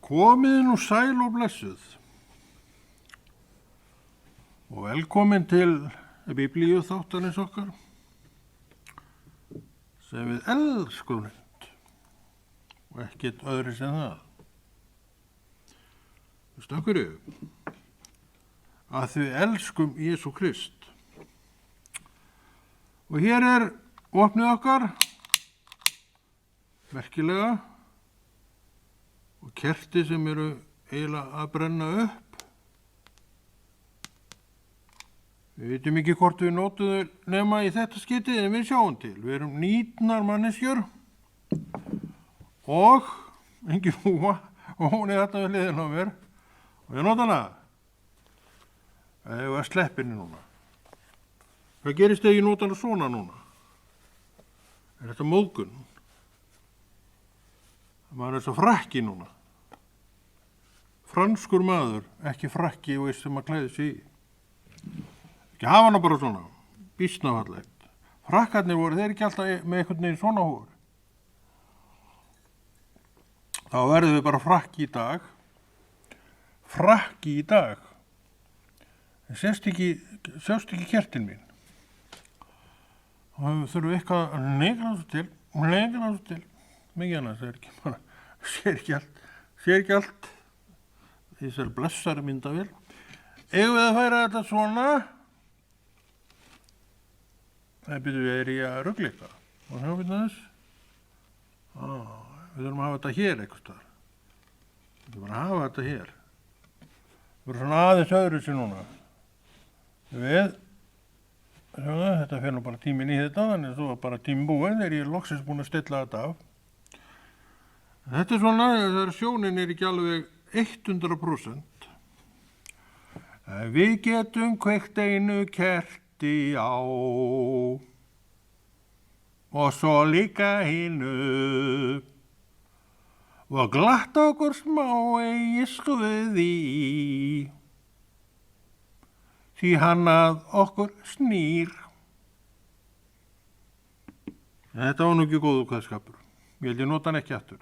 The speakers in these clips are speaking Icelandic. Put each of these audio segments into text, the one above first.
Komið nú sæl og blessuð og velkomin til Biblíu þáttarins okkar sem við elskum hreint og ekkert öðru sem það. Veistu af hverju? Að við elskum Jesú Krist. Og hér er vopnið okkar, merkilega, og kerti sem eru eiginlega að brenna upp. Við vitum ekki hvort við notuðu nema í þetta skiptið en við sjáum til. Við erum nýtnar manneskjur og engin húfa og hún er þetta við hliðina á mér og ég nota hana. Það var sleppinni núna. Hvað gerist þegar ég nota hana svona núna? Er þetta móðgun? Maður er svo frakki núna. Franskur maður, ekki frakki og sem að klæði sig í. Ekki hafa hana bara svona, býsnafallegt. Frakkarnir voru þeir ekki alltaf með einhvern veginn svona húr. Þá verðum við bara frakki í dag. Frakki í dag. En sjást ekki kertin mín. Og við þurfum eitthvað að negra þessu til. Mikið annars er ekki bara, sér ekki allt. Þessar blessari myndavél. Eigum við að færa þetta svona. Það byrju við í að rugla eitthvað. Og sjá við þess. Við þurfum að hafa þetta hér eitthvað staðar. Við þurfum bara að hafa þetta hér. Við erum svona aðeins öðru sér núna. Þetta fer nú bara tíminn í þetta, þannig að svo var bara tíminn búinn þegar ég er loksins búinn að stilla þetta af. Þetta er svona, þegar sjónin er ekki alveg 100%. Við getum kveikt einu kerti á og svo líka hinu og glatt okkur smá eigi skuði því hann að okkur snýr. Þetta var nú ekki góður kveðskapur. Ég held ég nota hann ekki aftur.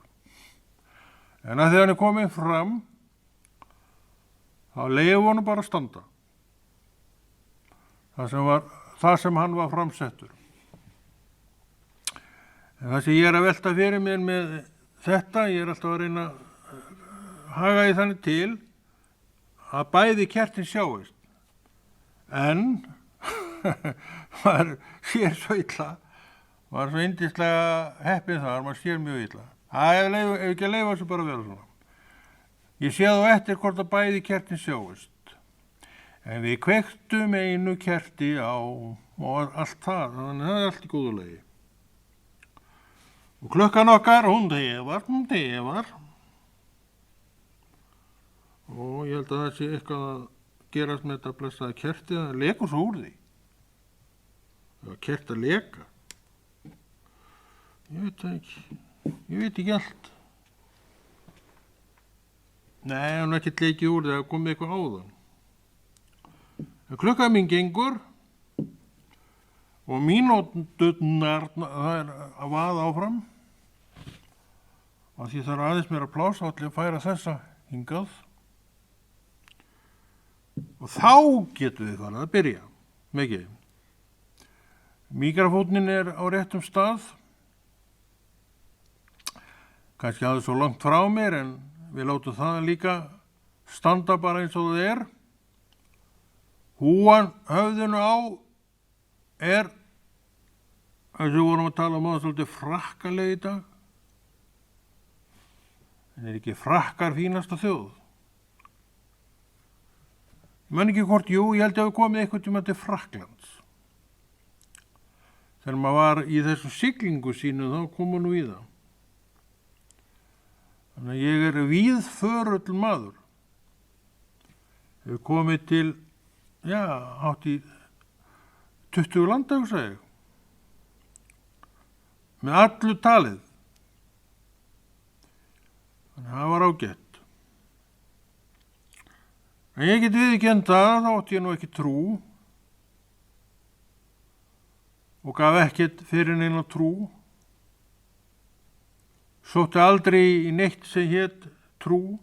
En að þegar hann er komið fram, þá leiðum hann bara að standa. Það sem hann var framsettur. En það sem ég er að velta fyrir mér með þetta, ég er alltaf að reyna að haga í þannig til að bæði kertin sjáist. En maður sér svo illa, maður er svo yndislega heppinn þar, maður sér mjög illa. Það ef ekki að leyfa þessu bara að vera svona. Ég sé þá eftir hvort að bæði kertin sjáist. En við kveiktum einu kerti á og allt það, þannig það er allt í góðu lagi. Og klukkan okkar, hún tefar. Og ég held að það sé eitthvað að gerast með þetta blessaða kerti, það lekur svo úr því. Það var kert að leka. Ég veit það ekki. Ég veit ekki allt. Nei, hann er ekki leikið úr það, það komið eitthvað áðan. En klukkan mín gengur og mínúturnar, það er að vaða áfram. Og því þarf aðeins meira pláss á allir að færa þessa hingað. Og þá getum við farið að byrja. Mikið. Míkrafóninn er á réttum stað. Kannski aðeins svo langt frá mér en við látum það líka standa bara eins og það er. Húan höfðinu á er, eins og við vorum að tala um það, svolítið frakkaleg í dag. En er ekki frakkar fínasta þjóð? Ég man ekki hvort, ég held að við komið eitthvað tíma til Frakklands. Þegar maður var í þessu siglingu sínu þá kom nú í það. Þannig að ég er víðförull maður. Hefur komið til, hátt í 20 landa, hugsa ég. Með allu talið. Þannig að það var ágætt. En ég get viðurkennt það, þá átti ég nú ekki trú og gaf ekkert fyrir neina trú. Sótti aldrei í neitt sem hét trú.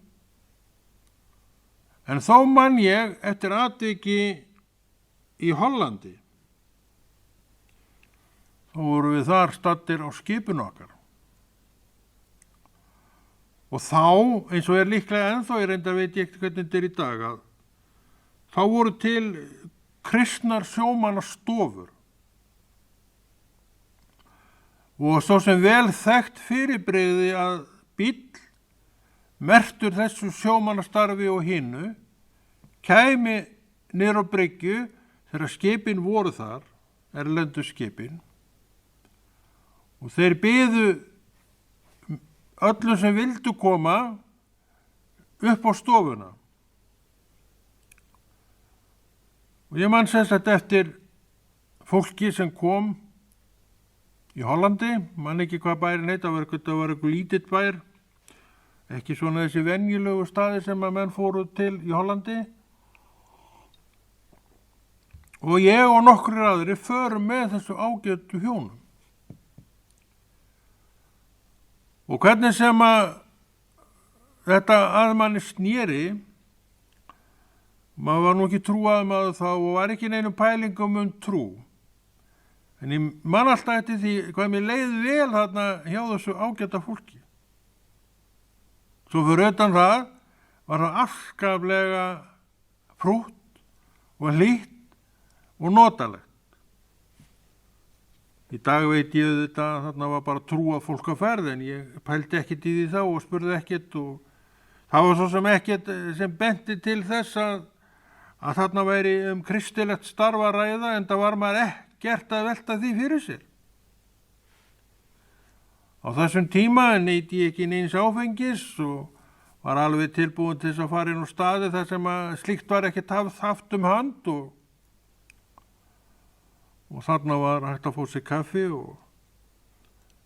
En þó man ég eftir atviki í Hollandi. Þá vorum við þar staddir á skipinu okkar. Og þá, eins og líklega ennþá, ég reyndar veit ég ekki hvernig þetta í dag, að þá voru til kristnar sjómannastofur. Og svo sem vel þekkt fyrirbrigði að bíll merktur þessu sjómannastarfi og hinnu kæmi niður á bryggju þegar skipin voru þar, erlendu skipin, og þeir biðu öllum sem vildu koma upp á stofuna. Og ég man sem sagt eftir fólki sem kom í Hollandi, man ekki hvað bærin heit, það var eitthvað lítill bær, ekki svona þessi venjulegu staði sem að menn fóru til í Hollandi. Og ég og nokkrir aðrir förum með þessu ágætu hjónum. Og hvernig sem að þetta að manni sneri, maður var nú ekki trúað maður þá og var ekki neinum pælingum trú. En ég man alltaf eftir því hvað mér leið vel þarna hjá þessu ágæta fólki. Svo fyrir utan það var það afskaplega prútt og hlýtt og notalegt. Í dag veit ég þetta, þarna var bara trúað fólk á ferð, en ég pældi ekkert í því þá og spurði ekkert, og það var svo sem ekkert sem benti til þess að þarna væri kristilegt starf að ræða, en það var maður ekkert að velta því fyrir sér. Á þessum tíma neyti ég ekki neins áfengis og var alveg tilbúin til þess að fara inn á staði þar sem að slíkt var ekkert haft hand, og þarna var hægt að fá sér kaffi og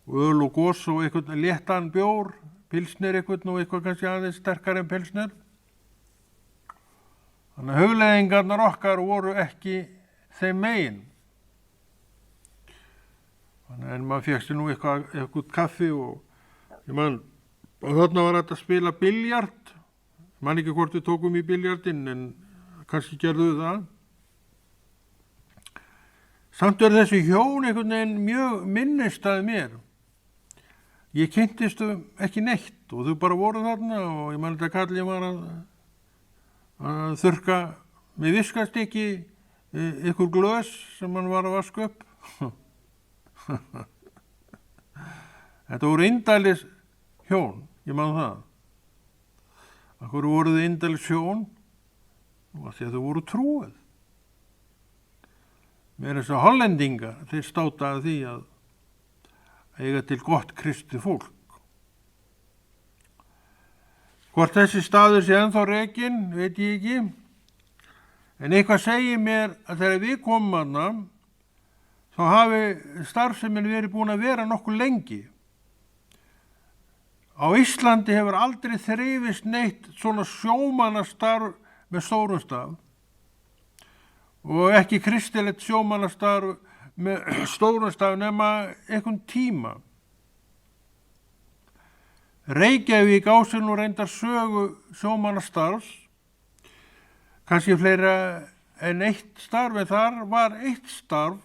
öl og gos og eitthvað léttan bjór, pilsner eitthvað og eitthvað kannski aðeins sterkar en pilsner. Þannig að hugleiðingarnar okkar voru ekki þeim megin. En maður fékk sér nú eitthvað kaffi og ég man, og þarna var þetta að spila biljart. Ég man ekki hvort við tókum í biljartinn, en kannski gerðu við það. Samt þessi hjón einhvern veginn mjög minnist að mér. Ég kynntist ekki neitt og þau bara voru þarna, og ég man þetta kallið var að þurrka með viskastykki ykkur glös sem hann var að vaska upp. Þetta voru indælis hjón, ég man það. Af hverju voru þau indælis hjón? Því að þau voru trúið. Mér þess að hollendingar, þeir státa að því að eiga til gott kristið fólk. Hvort þessi staður sé ennþá rekinn, veit ég ekki. En eitthvað segir mér að þegar við komum þarna, þá hafi starfsemin verið búin að vera nokkuð lengi. Á Íslandi hefur aldrei þrifist neitt svona sjómannastarf með stórum staf og ekki kristilegt sjómannastarf með stórum staf nema einhvern tíma. Reykjavík á sig nú reyndar sögu sjómannastarfs, kannski fleira en eitt starf, en þar var eitt starf,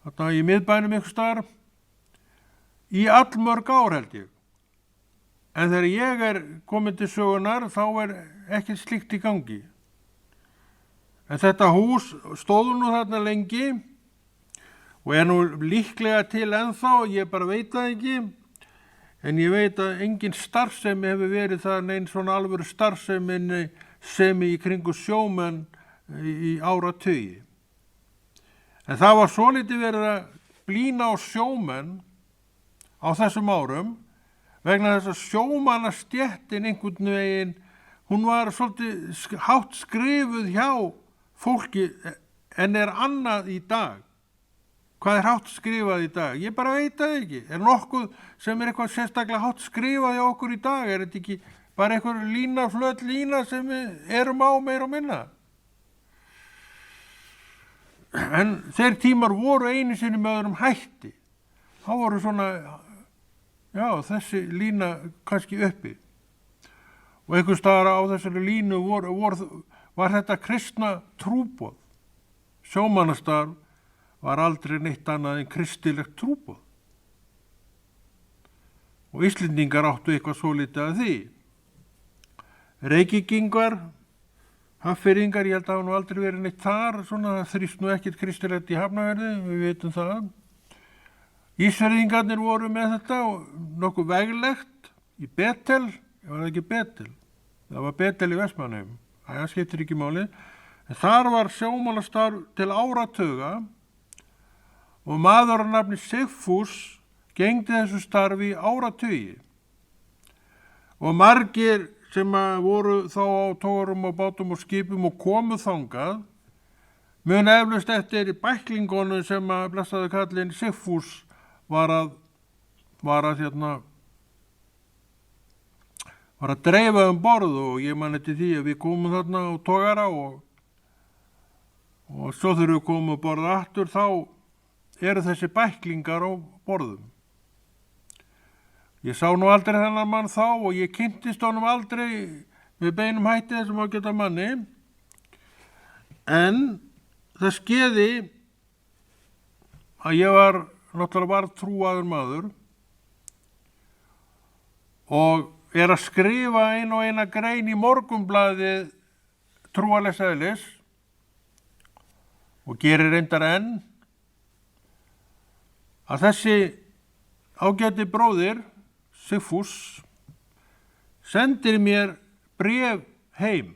þarna í miðbænum ykkur starf, í allmörg ár held ég. En þegar ég komin til sögunar þá ekki slíkt í gangi. En þetta hús stóð nú þarna lengi og nú líklega til ennþá, ég bara veit það ekki, en ég veit að engin starfsemi hefur verið það neins svona alvöru starfsemi sem í kringu sjómenn í áratugi. En það var svolítið verið að blína á sjómenn á þessum árum vegna þess að sjómannastéttin einhvern veginn, hún var svolítið hátt skrifuð hjá fólki en annað í dag. Hvað hátt skrifað í dag? Ég bara veit það ekki. Nokkuð sem eitthvað sérstaklega hátt skrifað hjá okkur í dag? Þetta ekki bara eitthvað lína, flöt lína sem við erum á meira og minna? En þeir tímar voru einu sinni með öðrum hætti. Þá voru svona, já, þessi lína kannski uppi. og einhvers staðar á þessari línu var þetta kristna trúboð. Sjómannastarf var aldrei neitt annað en kristilegt trúboð. Og Íslendingar áttu eitthvað svolítið að því. Reykvíkingar, Hafnfirðingar, ég held að hafa nú aldrei verið neitt þar, svona þrýst nú ekkert kristilegt í Hafnarfirði, við vitum það. Ísfirðingarnir voru með þetta og nokkuð veglegt í Betel, var það ekki Betel, það var Betel í Vestmannaeyjum, það skiptir ekki máli. En þar var sjómannastarf til áratuga og maður að nafni Sigfús gegndi þessu starfi í áratugi. Og margir sem voru þá á togurum og bátum og skipum og komu þangað, mun eflaust eftir bæklingunum sem blessaði kallinn Sigfús var að dreifa borð, og ég man eftir því að við komum þarna á togara og svo þegar við komum borð aftur þá eru þessi bæklingar á borðum. Ég sá nú aldrei þennan mann þá og ég kynntist honum aldrei með beinum hætti þessum ágæta manni, en það skeiði að ég var náttúrulega trúaður maður og er að skrifa eina grein í Morgunblaðið trúarlegs eðlis og gerir reyndar enn, að þessi ágæti bróðir Sigfús sendir mér bréf heim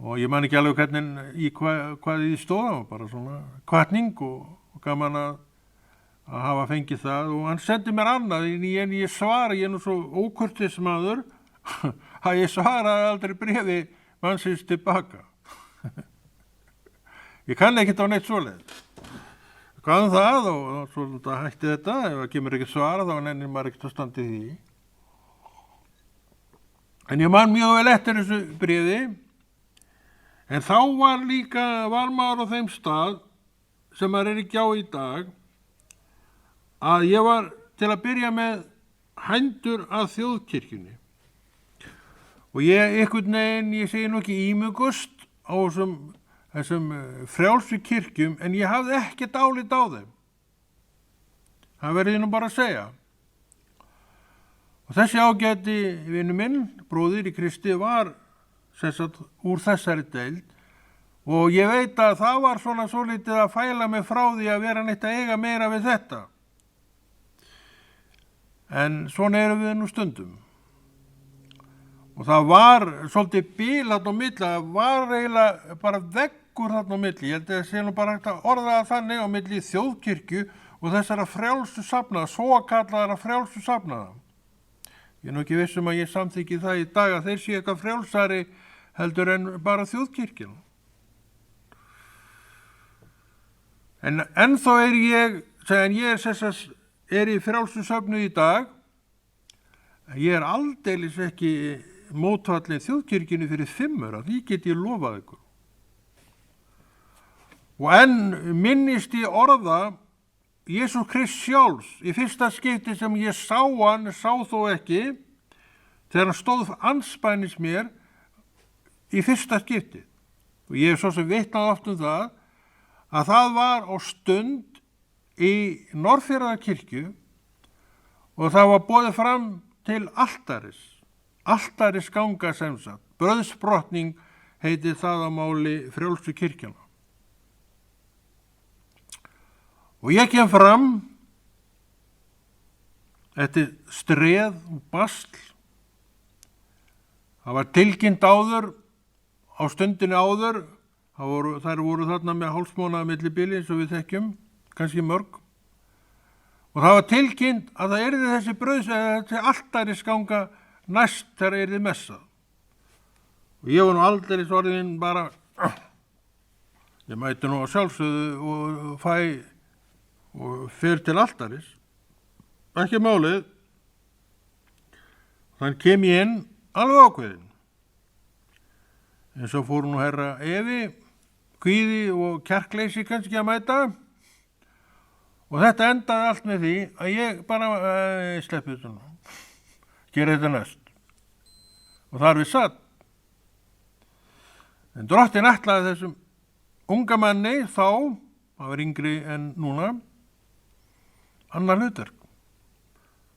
og ég man ekki alveg hvernig hvað í stóð, bara svona hvatning og gaman að hafa fengið það, og hann sendir mér annað en ég svara, ég nú svo ókurteis maður að ég svaraði aldrei bréfi mannsins tilbaka. Ég kann ekkert á neitt svoleiðis. Hvað það og svo hætti þetta, ef það kemur ekki svara þá nennir maður ekkert að standa í því. En ég man mjög vel eftir þessu bréfi, en þá var maður á þeim stað sem maður er ekki á í dag, að ég var til að byrja með hændur að þjóðkirkjunni. Og ég segi nú ekki ímugust á þessum frjálsu kirkjum, en ég hafði ekkert álit á þeim. Það verði nú bara að segja. Og þessi ágæti vinur minn, bróðir í Kristi, var úr þessari deild, og ég veit að það var svona svolítið að fæla mig frá því að vera neitt að eiga meira við þetta. En svona erum við nú stundum. Og það var svolítið bil þarna á milli, það var eiginlega bara veggur þarna á milli. Ég held að það sé nú bara hægt að orða það þannig á milli þjóðkirkju og þessara frjálsu safnaða, svokallaðra frjálsu safnaða. Ég er nú ekki viss að ég samþykki það í dag að þeir séu eitthvað frjálsari heldur en bara þjóðkirkjan. En ennþá er í frjálsu söfnuði í dag, ég er aldeilis ekki mótfallin þjóðkirkjunni fyrir 5 ára, því get ég lofað ykkur. Og enn minnist ég orða Jesú Krist sjálfs í fyrsta skipti sem ég sá þó ekki, þegar hann stóð andspænis mér í fyrsta skipti. Og ég hef svo sem vitnað oft það, að það var á stund í Norðfjarðarkirkju og það var boðið fram til altarisganga sem sagt. Brauðsbrotning heitir það á máli frjálsu kirkjana. Og ég kem fram eftir streð og basl. Það var tilkynnt áður, á stundinni áður, þær voru þarna með hálfsmánaða millibili eins og við þekkjum, kannski mörg. Og það var tilkynnt að það yrði þessi altarisganga næst þegar yrði messað. Og ég var nú aldrei orðinn bara, ég mæti nú á sjálfsögðu og fer til altaris. Ekki málið. Þannig kem ég inn alveg ákveðinn. En svo fór nú herra Evi, kvíði og kjarkleysi kannski að mæta. Og þetta endaði allt með því að ég bara sleppi þetta nú. gera þetta næst. Og þar við satt. En Drottinn ætlaði þessum unga manni þá, hann var yngri en núna, annar hlutverk.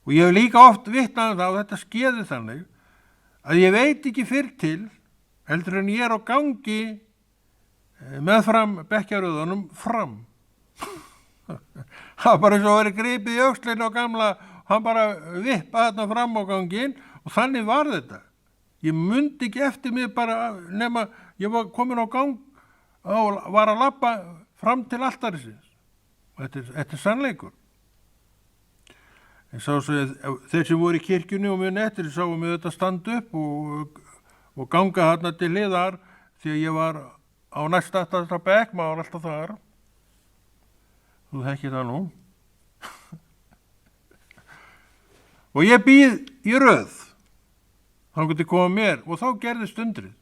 Og ég hef líka oft vitnað það og þetta skeði þannig að ég veit ekki fyrr til heldur en ég er á gangi meðfram bekkjaröðunum fram. Það var bara eins og verið gripið í öxlinn á gamla, hann bara vippaði þarna fram á ganginn og þannig var þetta. Ég mundi ekki eftir mig bara nema ég var komin á gang og var að labba fram til altarisins. Þetta er sannleikur. En þeir sem voru í kirkjunni og muni eftir sáum við þetta standa upp og ganga þarna til hliðar því að ég var á næstaftasta bekk, maður var alltaf þar. Þú þekkir það nú. Og ég bíð í röð. Þangað til koma mér og þá gerðist undrið.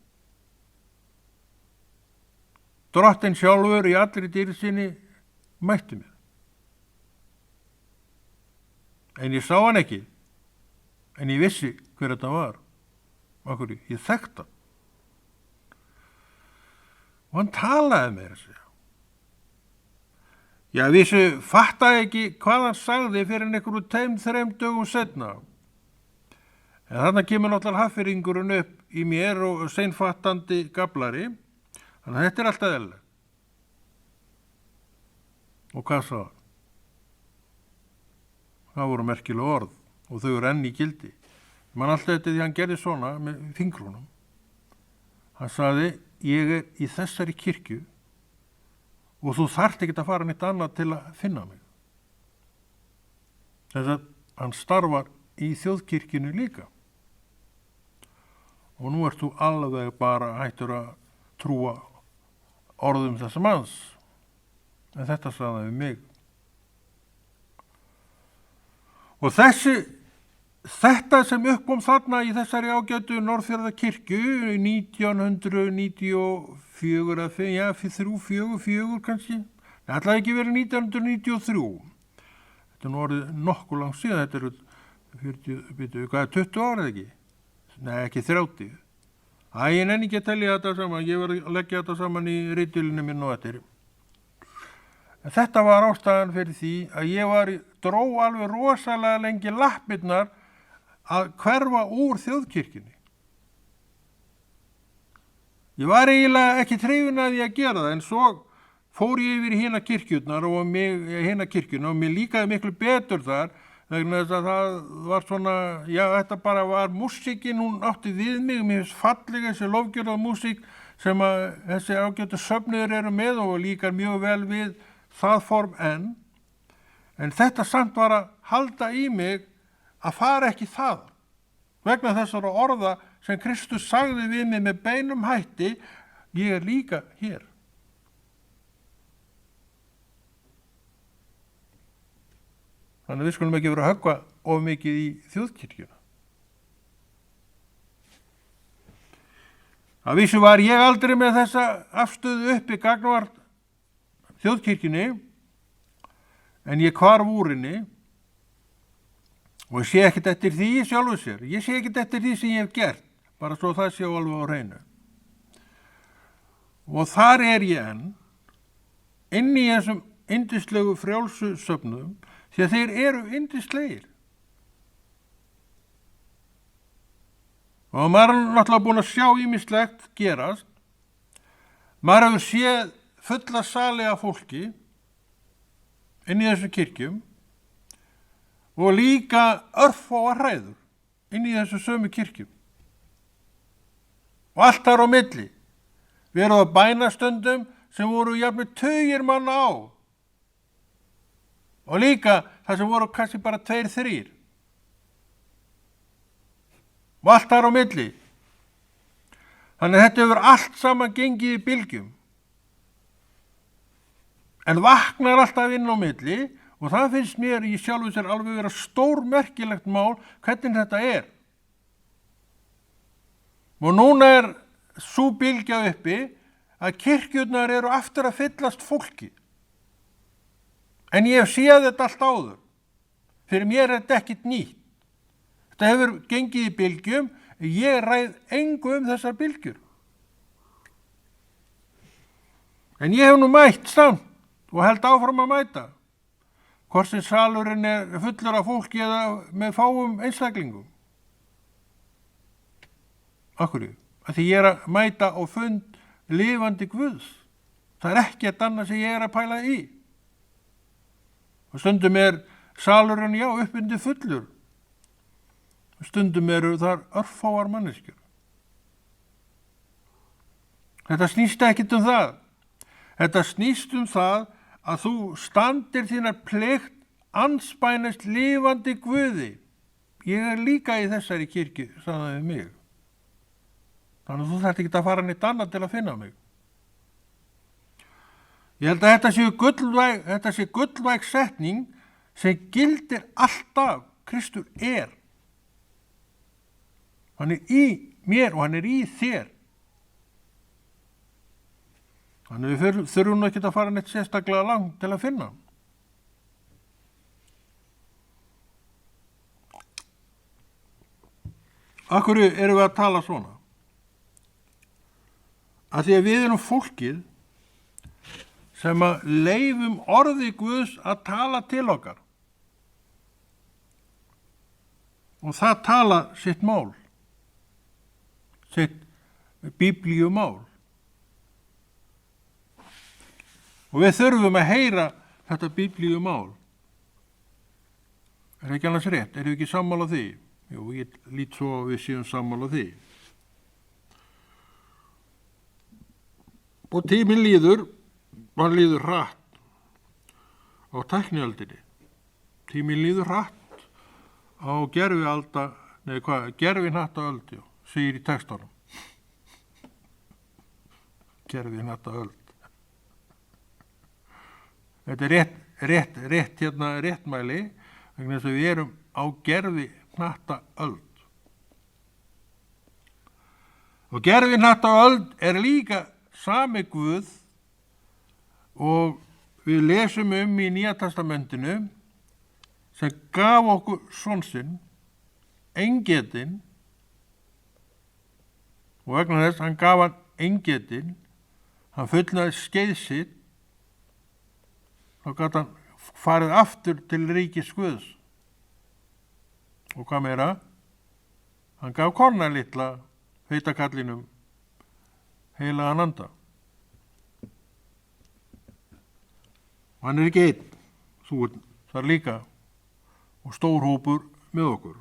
Drottinn sjálfur í allri dýrð sinni mætti mér. En ég sá hann ekki. En ég vissi hver þetta var. Akkur ég þekkti hann. Og hann talaði með þessu. Já, vissu fattaði ekki hvað hann sagði fyrir einhverju 2-3 dögum seinna. En þarna kemur náttúrulega haffyringurinn upp í mér og seinfattandi gablari. Þannig að þetta er alltaf eðlilegt. Og hvað sá hann? Það voru merkileg orð og þau eru enn í gildi. Man alltaf þetta því hann gerði svona með fingrunum. Hann sagði, ég er í þessari kirkju og þú þarft ekki að fara neitt annað til að finna mig. Þess að hann starfar í þjóðkirkjunni líka. Og nú ert þú alveg bara hættur að trúa orðum þessa manns. En þetta sagði við mig. Og þetta sem uppkom þarna í þessari ágætu Norðfjarðarkirkju 1994 eða 3-4 kannski. Það ætlaði ekki verið 1993. Þetta er nú orðið nokkuð langt síðan. Þetta er 20 árið ekki? Nei, ekki 30. Ég nenni ekki að telja þetta saman. Ég var að leggja þetta saman í ritulinu minn og eftir. En þetta var ástæðan fyrir því að ég dró alveg rosalega lengi lappirnar að hverfa úr þjóðkirkjunni. Ég var eiginlega ekki hrifinn að því að gera það, en svo fór ég yfir í hina kirkjurnar og mér líkaði miklu betur þar, vegna þess að það var svona, já, þetta bara var músíkin, hún átti við mig, mér finnst fallega þessi lofgjörða músík sem að þessi ágætu söfniður eru með og líkar mjög vel við það form en þetta samt var að halda í mig að fara ekki það vegna þessara orða sem Kristus sagði við mig með beinum hætti, ég er líka hér. Þannig við skulum ekki vera að höggva of mikið í þjóðkirkjuna. Að vísu var ég aldrei með þessa afstöðu uppi gagnvart þjóðkirkjunni, en ég hvarf úr henni og ég sé ekkert eftir því sjálfu sér. Ég sé ekkert eftir því sem ég hef gert, bara svo það sé alveg á hreinu. Og þar er ég enn, inn í þessum yndislegu frjálsu söfnum, því að þeir eru yndislegir. Og maður er náttúrulega búin að sjá ýmislegt gerast. Maður hefur séð fulla sali af fólki inn í þessum kirkjum og líka örfáar hræður inn í þessum sömu kirkjum. Og allt þar á milli. Við erum á bænastöndum sem voru jafnvel tugir manna á. Og líka það sem voru kannski bara 2-3. Og allt þar á milli. Þannig að þetta hefur allt saman gengið í bylgjum. En vaknar alltaf inn á milli og það finnst mér í sjálfu sér alveg vera stórmerkilegt mál hvernig þetta er. Og núna er sú bylgja uppi að kirkjurnar eru aftur að fyllast fólki. En ég hef séð þetta allt áður. Fyrir mér er þetta ekkit nýtt. Þetta hefur gengið í bylgjum, ég ræð engu þessar bylgjur. En ég hef nú mætt samt og held áfram að mæta. Hvort sem salurinn fullur af fólki eða með fáum einstaklingum. Af hverju? Af því ég að mæta á fund lifandi Guðs. Það ekkert annað sem ég að pæla í. Og stundum salurinn, já, uppbyndi fullur. Og stundum þar örfáar manneskjur. Þetta snýst ekkert það. Þetta snýst það að þú standir þínar plikt andspænast lifandi Guði. Ég líka í þessari kirkju, sagði mig. Þannig að þú þarft ekki að fara neitt annað til að finna mig. Ég held að þetta sé gullvæg setning sem gildir alltaf. Kristur Hann í mér og hann í þér. Þannig við þurfum ekki að fara neitt sérstaklega langt til að finna. Af hverju erum við að tala svona? Af því að við erum fólkið sem að leyfum orði Guðs að tala til okkar. Og það tala sitt mál, sitt biblíumál. Og við þurfum að heyra þetta biblíumál. Ekki annars rétt? Við ekki sammála því? Jú, ég lít svo að við séum sammála því. Og tíminn líður hratt á tækniöldinni. Tíminn líður hratt á gervihnattaöld, segir í textanum. Gervihnattaöld. Þetta réttmæli, vegna þess að við erum á gervihnattaöld. Og gervihnattaöld líka sami Guð og við lesum í Nýja testamentinu sem gaf okkur son sinn, eingetinn, og vegna þess hann gaf hann eingetinn, hann fullnaði skeið sitt, þá gat hann farið aftur til ríkis Guðs. Og hvað meira? Hann gaf kornalitla feitakallinum heilagan anda. Og hann ekki einn, þú þar líka, og stór hópur með okkur.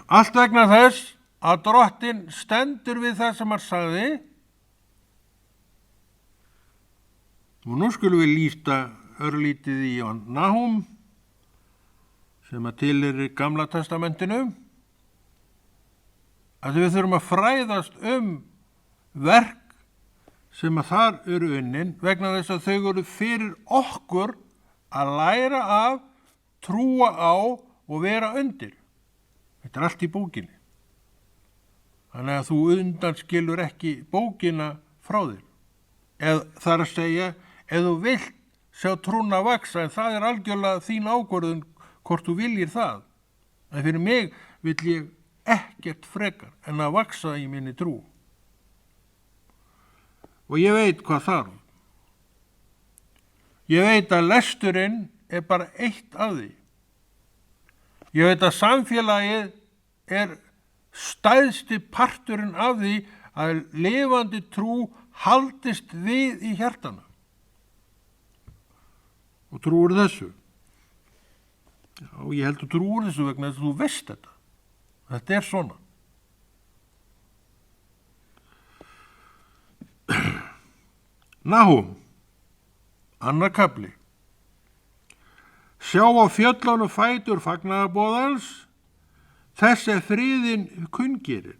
Allt vegna þess að Drottinn stendur við það sem hann sagði. Og nú skulum við líta örlítið í Nahum, sem að til Gamla testamentinu, að við þurfum að fræðast verk sem að þar eru unnin, vegna þess að þau eru fyrir okkur að læra af, trúa á og vera undir. Þetta allt í bókinni. Þannig að þú undanskilur ekki bókina frá þér. Það að segja, ef þú vilt sjá trúna vaksa, en það algjörlega þín ákvörðun hvort þú viljir það. En fyrir mig vill ég ekkert frekar en að vaksa í minni trú. Og ég veit hvað þarf. Ég veit að lesturinn bara eitt af því. Ég veit að samfélagið stæðsti parturinn af því að lifandi trú haldist við í hjartanu. Og trúir þessu. Já, ég held að trúir þessu vegna þess að þú veist þetta. Þetta svona. Nahum, annar kafli. Sjá á fjöllunum fætur fagnaðarboðans, þess friðin kunngerir.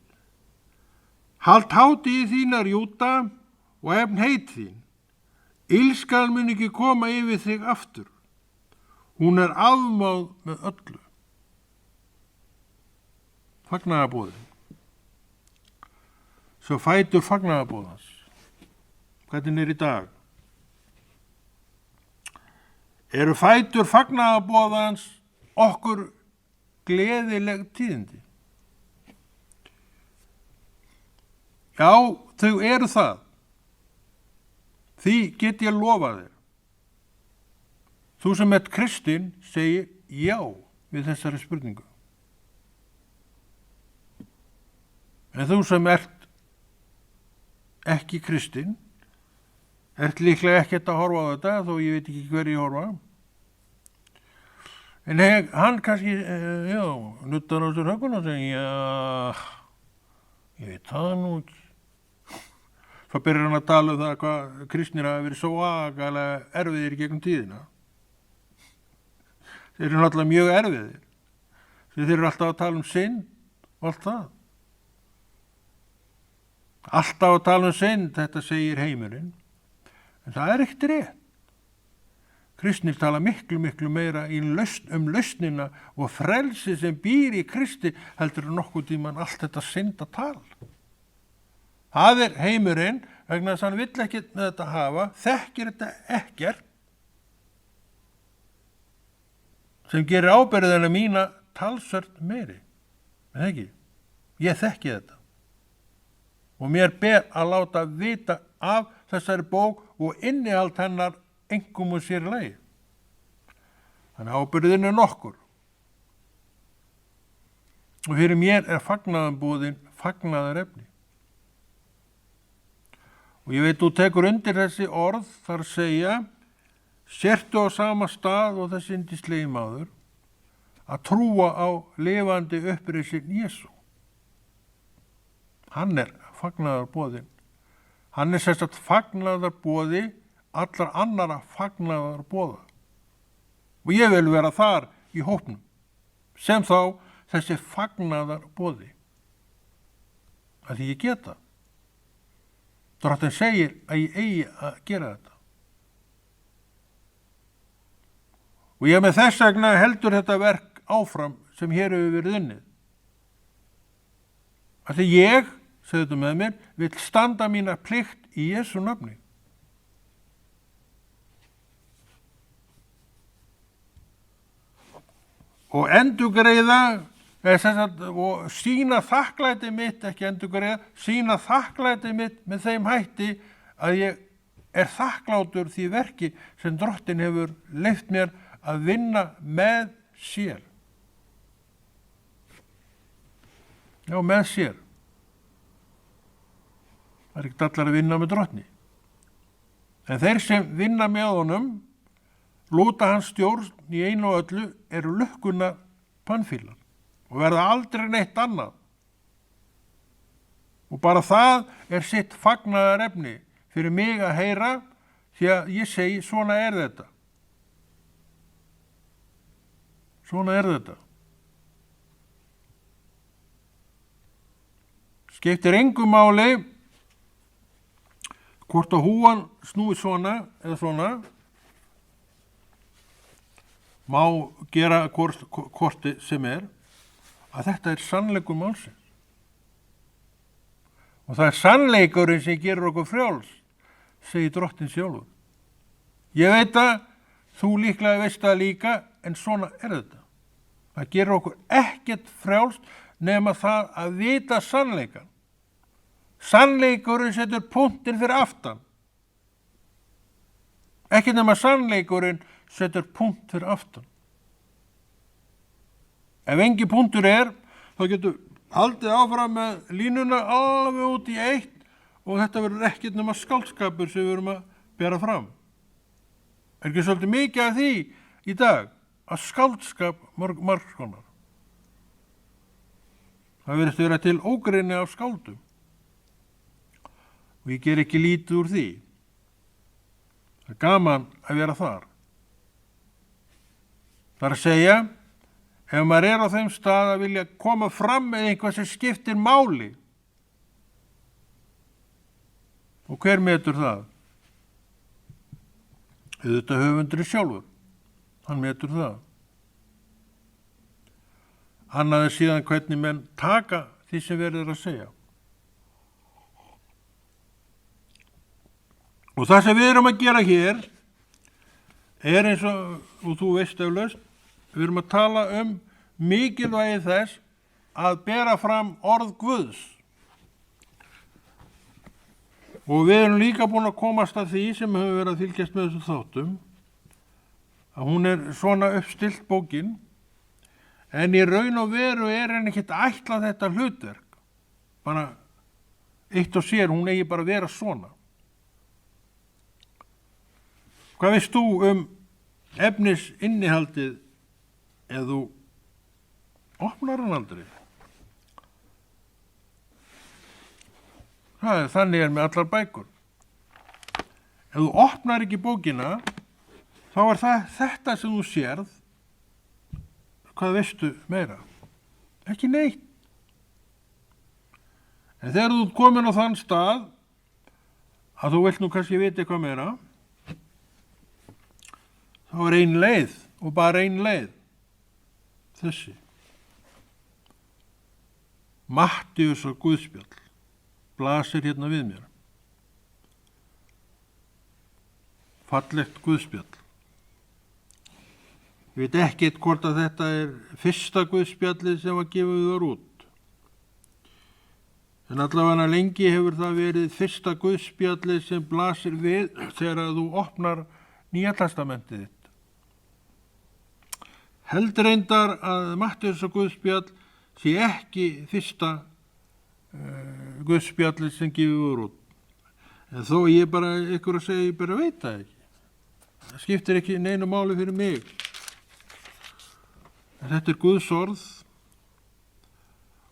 Halt hátíð þínar Júda og efn heit þín. Illskan mun ekki koma yfir þig aftur. Hún afmáð með öllu. Fagnaðarboðin. Svo fætur fagnaðarboðans. Hvernig í dag? Eru fætur fagnaðarboðans okkur gleðileg tíðindi? Já, þau eru það. Því get ég lofað þér. Þú sem ert kristinn segir já við þessari spurningu. En þú sem ert ekki kristinn, ert líklega ekkert að horfa á þetta, þó ég veit ekki hver ég horfa. En hann kannski, nuttar á sér högguna og segir, ég veit það nú ekki. Svo byrjar hann að tala um það hvað kristnir hafa verið svo agalega erfiðir gegnum tíðina. Þeir eru náttúrulega mjög erfiðir. Þeir eru alltaf að tala um synd og allt það. Alltaf að tala um synd, þetta segir heimurinn. En það er ekkert rétt. Kristnir tala miklu meira um lausnina og frelsi sem býr í Kristi heldur nokkuð tímann allt þetta syndatal. Það er heimurinn, vegna þess að hann vill ekki með þetta hafa, þekkir þetta ekkert, sem gerir ábyrgðina mína talsvert meiri. En ekki, ég þekki þetta. Og mér ber að láta vita af þessari bók og innihald hennar einkum og sér í lagi. Þannig ábyrgðin er nokkur. Og fyrir mér er fagnaðarboðin fagnaðarefni. Og ég veit, þú tekur undir þessi orð þar að segja, sértu á sama stað og þessi yndislegi maður að trúa á lifandi upprisin Jesú. Hann er fagnaðarboðin. Hann er sérstætt fagnaðarboði allar annara fagnaðarboða. Og ég vil vera þar í hópnum, sem þá þessi fagnaðarboði. Að því ég geta. Drottinn segir að ég eigi að gera þetta. Og ég með þess vegna heldur þetta verk áfram sem hér hefur verið unnið. Að því ég, segðu þetta með mér, vil standa mína plikt í Jesú nafni. Og endurgreiða, og sýna þakklæti mitt, ekki endurgreiða, sýna þakklæti mitt með þeim hætti að ég er þakklátur því verki sem Drottinn hefur leyft mér að vinna með sér. Já, með sér. Það er ekkert allar að vinna með Drottni. En þeir sem vinna með honum, lúta hans stjórn í einu og öllu, eru lukkunnar pannfílar og verða aldrei neitt annað. Og bara það er sitt fagnaðarefni fyrir mig að heyra, því að ég segi, svona er þetta. Svona er þetta. Skiptir engu máli hvort að húan snúi svona eða svona, má gera hvort sem er, að þetta er sannleikur málsins. Og það er sannleikurinn sem gerir okkur frjáls, segir Drottinn sjálfur. Ég veit að þú líklega veist það líka, en svona er þetta. Það gerir okkur ekkert frjáls nema það að vita sannleikan. Sannleikurinn setur punktinn fyrir aftan. Ekki nema sannleikurinn setur punkt fyrir aftan. Ef engi punktur er, þá getur haldið áfram með línuna alveg út í eitt og þetta verður ekkert nema skáldskapur sem við verum að bera fram. Er ekki svolítið mikið af því í dag að skáldskap margs konar? Það verður vera til ógrynni af skáldum og ég ger ekki lítið úr því. Það er gaman að vera þar. Það er að segja, ef maður er á þeim stað að vilja koma fram með eitthvað sem skiptir máli. Og hver metur það? Auðvitað höfundurinn sjálfur. Hann metur það. Annað er síðan hvernig menn taka því sem verður að segja. Og það sem við erum að gera hér, er eins og þú veist eflaust, við erum að tala mikilvægi þess að bera fram orð Guðs. Og við erum líka búin að komast að því sem hefur verið að fylgjast með þessu þáttum, að hún er svona uppstillt bókin, en í raun og veru er henni ekkert ætlað þetta hlutverk. Bara eitt og sér, hún eigi bara að vera svona. Hvað veist þú efnisinnihaldið ef þú opnar hann aldrei? Þannig er með allar bækur. Ef þú opnar ekki bókina, þá er það þetta sem þú sérð. Hvað veistu meira? Ekki neitt. En þegar þú ert komin á þann stað að þú vilt nú kannski vita eitthvað meira, þá er ein leið og bara ein leið. Þessi. Matteusar guðspjall blasir hérna við mér. Fallegt guðspjall. Ég veit ekkert hvort að þetta er fyrsta guðspjallið sem var gefið þar út. En allavega lengi hefur það verið fyrsta guðspjallið sem blasir við þegar þú opnar Nýja testamentið þitt. Heldur reyndar að Matteusar guðspjall sé ekki fyrsta guðspjallið sem gefið voru út. En þó ég bara ykkur að segja, ég bara veit það ekki. Það skiptir ekki neinu máli fyrir mig. En þetta er Guðs orð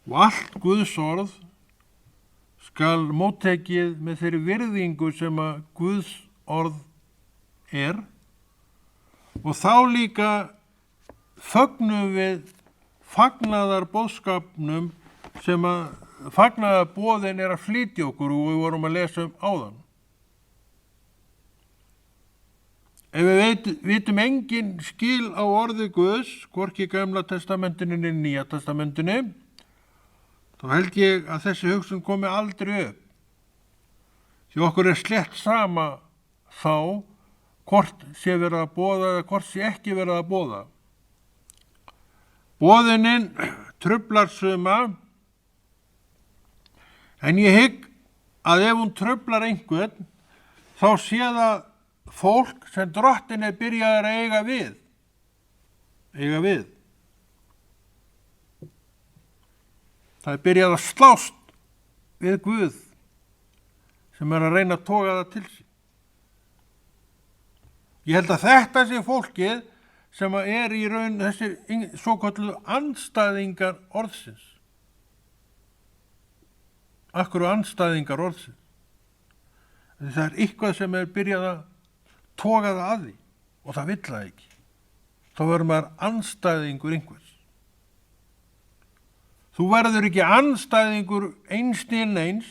og allt Guðs orð skal móttekið með þeirri virðingu sem að Guðs orð er, og þá líka fögnum við fagnaðar boðskapnum sem að fagnaðarboðin er að flytja okkur og við vorum að lesa áðan. Ef við vitum engin skil á orði Guðs, hvorki í Gamla testamentinu né Nýja testamentinu, þá held ég að þessi hugsun komi aldrei upp. Því okkur er slett sama þá hvort sé verið að boða eða hvort sé ekki verið að boða. Boðunin truflar suma, en ég hygg að ef hún truflar einhvern, þá sé það fólk sem drottin er byrjaður að eiga við. Það er byrjað að slást við Guð sem er að reyna að toga það til sín. Ég held að þetta sé fólkið sem er í raun þessi svokölluðu andstæðingar orðsins. Akkur andstæðingar orðsins. Það er eitthvað sem er byrjað að toga það að því og það vill það ekki. Þá verður maður andstæðingur einhvers. Þú verður ekki andstæðingur einstíðin eins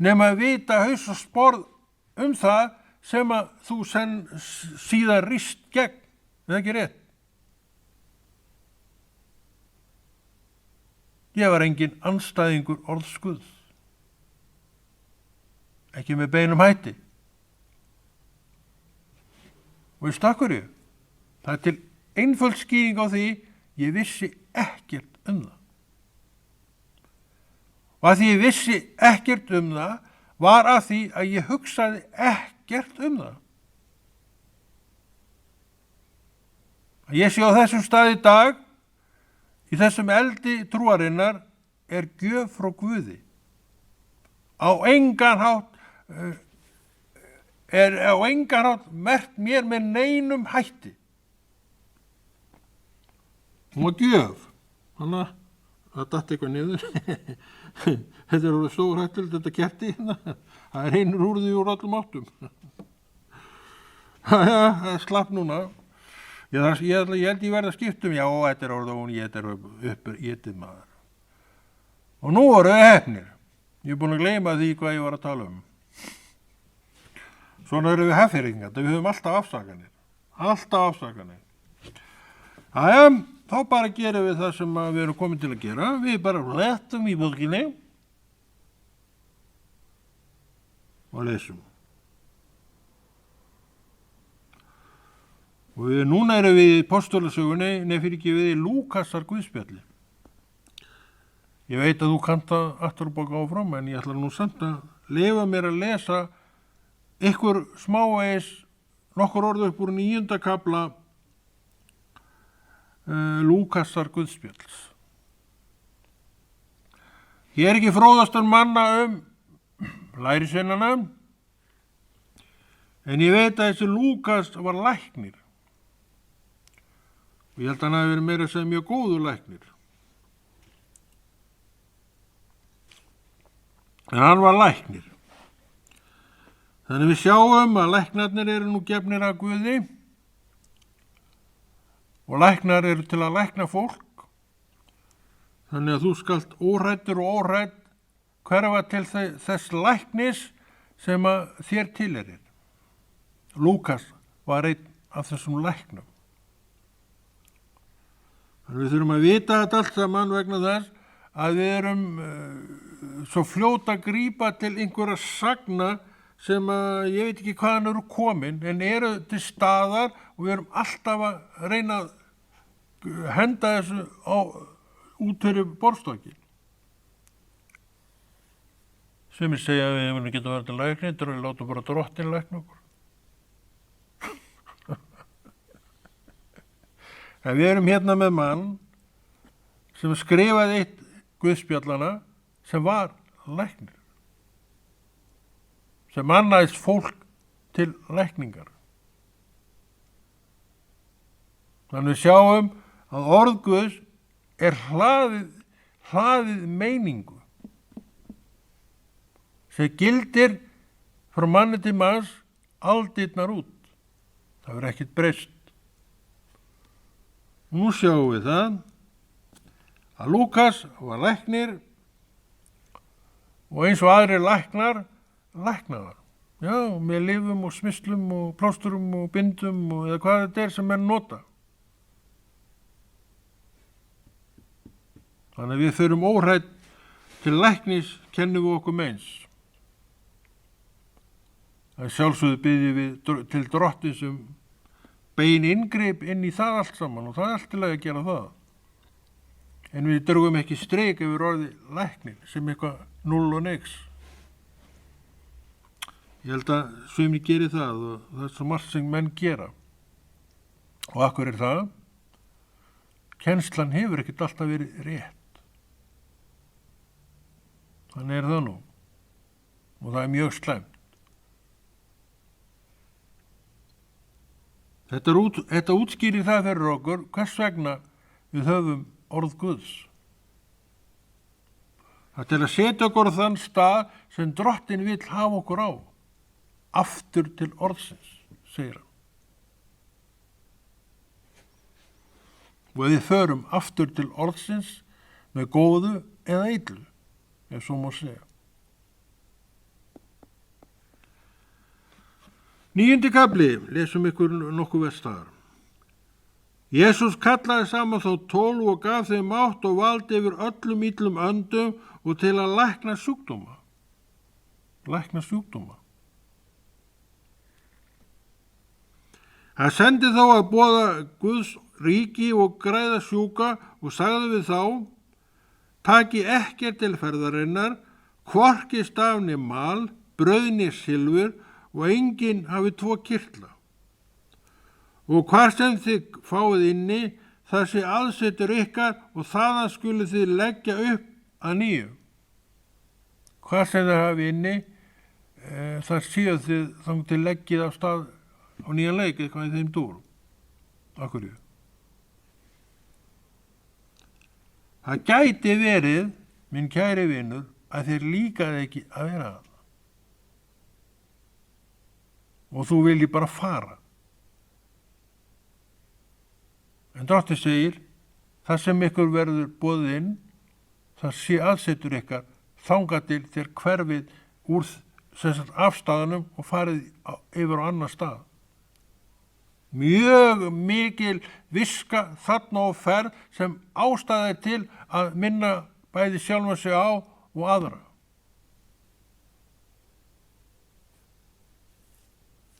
nema að vita haus og sporð það sem að þú síðan rist gegn. Er það ekki rétt? Ég var engin andstæðingur orðs Guðs. Ekki með beinum hætti. Og ég stakkur ég. Það er til einföld skýring á því ég vissi ekkert það. Og að því ég vissi ekkert það var að því að ég hugsaði ekkert það. Ég sé á þessum stað í dag, í þessum eldi trúarinnar, er gjöf frá Guði. Á engan hátt merkt mér með neinum hætti. Hún var gjöf. Þannig að það datt eitthvað niður. Þetta er alveg stórhættulegt, þetta kerti. Það er einur úr því úr öllum áttum. Það slapp núna. Ég held ég verði að skiptum, já, þetta er orða hún, þetta er uppið maður. Og nú voru við hefnir. Ég er búin að gleyma því hvað ég var að tala Svona eru við heffyringar, við höfum alltaf afsakanir. Æja, þá bara gerum við það sem við erum komin til að gera. Við bara lettum í bókinni og lesum. Og núna erum við í Póstólasögunni, við í Lúkasar guðspjalli. Ég veit að þú kannt það aftur og baka áfram, en ég ætla nú samt að leyfa mér að lesa ykkur smávegis nokkur orð upp úr 9. kafla Lúkasar guðspjalls. Ég ekki fróðastur manna lærisveinana, en ég veit að þessi Lúkas var læknir. Og ég held að hann hafi verið meira að segja mjög góður læknir. En hann var læknir. Þannig við sjáum að læknarnir eru nú gefnir að Guði og læknar eru til að lækna fólk. Þannig að þú skalt óhræddur og óhrædd hverfa til þess læknis sem að þér tilheyrir. Lúkas var einn af þessum læknum. Þannig við þurfum að vita þetta allt saman vegna þess að við erum svo fljóta að grípa til einhverja sagna sem að ég veit ekki hvaðan eru komin, en eru til staðar og við erum alltaf að reyna að henda þessu út fyrir borðstokkin. Sem ég segja að við hefum getað verið til lækni, þetta við látum bara Drottinn lækna okkur. En við erum hérna með mann sem skrifaði eitt guðspjallana sem var læknir. Sem annaðist fólk til lækningar. Þannig við sjáum að orð Guðs er hlaðið meiningu sem gildir frá manni til manns aldirnar út. Það verður ekkert breyst. Nú sjáum við það að Lúkas var læknir og eins og aðrir læknaðar. Já, með lyfum og smislum og plásturum og bindum og eða hvað þetta er sem menn nota. Þannig að við förum óhrædd til læknis kennum við okkur meins. Það sjálfsögðu byggjum við til Drottins bein inngrip inn í það allt saman og það er allt til að gera það. En við drögum ekki strik yfir orði læknir sem eitthvað 0 og nix. Ég held að sumir geri það og það er svo margt sem menn gera. Og akkur er það? Kennslan hefur ekkert alltaf verið rétt. Þannig er það nú. Og það er mjög slæmt. Þetta útskýrir það fyrir okkur hvers vegna við höfum orð Guðs. Það er til að setja okkur á þann stað sem Drottinn vill hafa okkur á. Aftur til orðsins, segir hann. Og við förum aftur til orðsins með góðu eða illu, ef svo má segja. 9. kafli, lesum ykkur nokkuð verstaðar. Jesús kallaði saman þá 12 og gaf þeim mátt og vald yfir öllum illum öndum og til að lækna sjúkdóma. Hann sendi þá að boða Guðs ríki og græða sjúka og sagði við þá, taki ekkert til ferðarinnar, hvorki stafni mal, brauðni silfur og enginn hafi 2 kirtla. Og hvað sem þið fáið inni, það sé aðsetur ykkar og þaðan skulu þið leggja upp að nýju. Hvað sem þið hafi inni, það séu þið þannig til leggið af stað á nýjan leik eitthvað í þeim dúrum. Akkurju. Það gæti verið, minn kæri vinur, að þeir líkaði ekki að vera að. Og þú vilji bara fara. En Drottinn segir, það sem ykkur verður boðið inn, það sé aðsetur ykkar þangað til þér hverfið úr afstæðunum og farið yfir á annar stað. Mjög mikil viska þarna á ferð sem ástæða er til að minna bæði sjálfa sig á og aðra.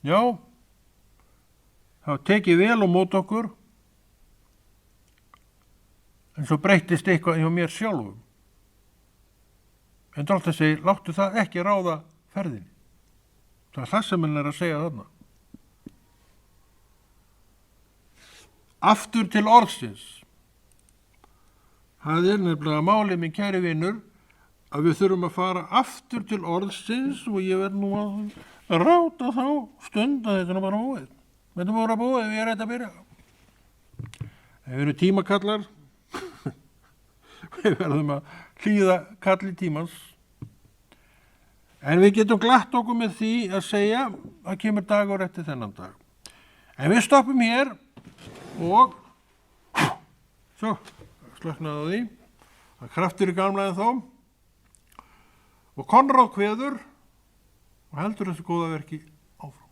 Já, það var tekið vel á mót okkur, en svo breyttist eitthvað hjá mér sjálfum. En Drottinn segir, láttu það ekki ráða ferðinni. Það er það sem hann að segja þarna. Aftur til orðsins. Það er nefnilega málið, minn kæri vinur, að við þurfum að fara aftur til orðsins og ég verð nú að ráta þá stund að þetta er bara búið. Þetta er bara búið ef ég er að byrja. Ef við erum tímakallar, við verðum að hlýða kalli tímans. En við getum glatt okkur með því að segja að kemur dagur eftir þennan dag. En við stoppum hér og svo slöknaði á því. Það kraftur í gamla en þó. Og Konráð kveður og heldur þessu góða verki áfram.